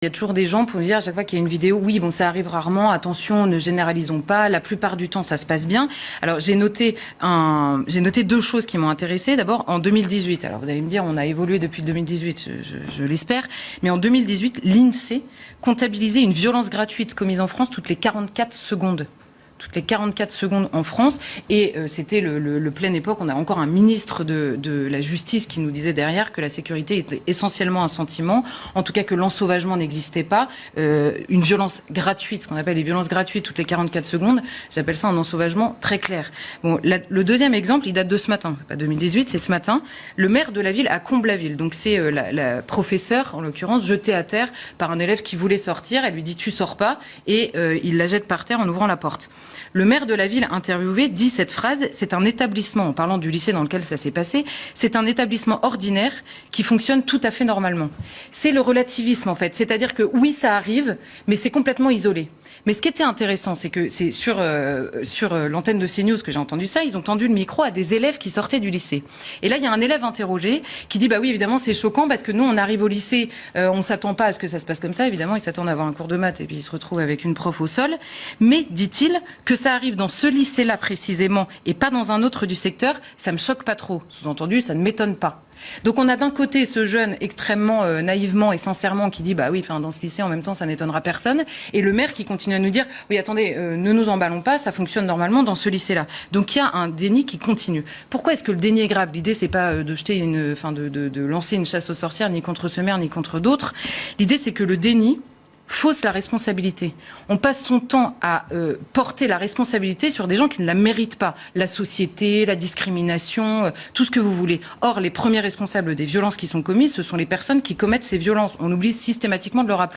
Il y a toujours des gens pour dire à chaque fois qu'il y a une vidéo, oui, bon, ça arrive rarement, attention, ne généralisons pas, la plupart du temps, ça se passe bien. Alors, j'ai noté deux choses qui m'ont intéressée. D'abord, en 2018, alors vous allez me dire, on a évolué depuis 2018, je l'espère, mais en 2018, l'INSEE comptabilisait une violence gratuite commise en France toutes les 44 secondes. Toutes les 44 secondes en France. Et c'était le pleine époque. On a encore un ministre de la Justice qui nous disait derrière que la sécurité était essentiellement un sentiment, en tout cas que l'ensauvagement n'existait pas. Une violence gratuite, ce qu'on appelle les violences gratuites toutes les 44 secondes, j'appelle ça un ensauvagement très clair. Bon, le deuxième exemple, il date de ce matin, pas 2018, c'est ce matin. Le maire de la ville à Comble-la-Ville, donc c'est la professeure, en l'occurrence, jetée à terre par un élève qui voulait sortir. Elle lui dit « tu sors pas » et il la jette par terre en ouvrant la porte. Le maire de la ville interviewé dit cette phrase, c'est un établissement, en parlant du lycée dans lequel ça s'est passé, c'est un établissement ordinaire qui fonctionne tout à fait normalement. C'est le relativisme en fait, c'est-à-dire que oui ça arrive, mais c'est complètement isolé. Mais ce qui était intéressant, c'est que c'est sur l'antenne de CNews que j'ai entendu ça, ils ont tendu le micro à des élèves qui sortaient du lycée. Et là, il y a un élève interrogé qui dit, bah oui, évidemment, c'est choquant parce que nous, on arrive au lycée, on s'attend pas à ce que ça se passe comme ça. Évidemment, ils s'attendent à avoir un cours de maths et puis ils se retrouvent avec une prof au sol. Mais, dit-il, que ça arrive dans ce lycée-là précisément et pas dans un autre du secteur, ça me choque pas trop. Sous-entendu, ça ne m'étonne pas. Donc on a d'un côté ce jeune extrêmement naïvement et sincèrement qui dit bah oui, enfin dans ce lycée en même temps ça n'étonnera personne, et le maire qui continue à nous dire oui attendez ne nous emballons pas, ça fonctionne normalement dans ce lycée-là. Donc il y a un déni qui continue. Pourquoi est-ce que le déni est grave? L'idée c'est pas de jeter de lancer une chasse aux sorcières ni contre ce maire ni contre d'autres. L'idée c'est que le déni fausse la responsabilité. On passe son temps à porter la responsabilité sur des gens qui ne la méritent pas. La société, la discrimination, tout ce que vous voulez. Or, les premiers responsables des violences qui sont commises, ce sont les personnes qui commettent ces violences. On oublie systématiquement de le rappeler.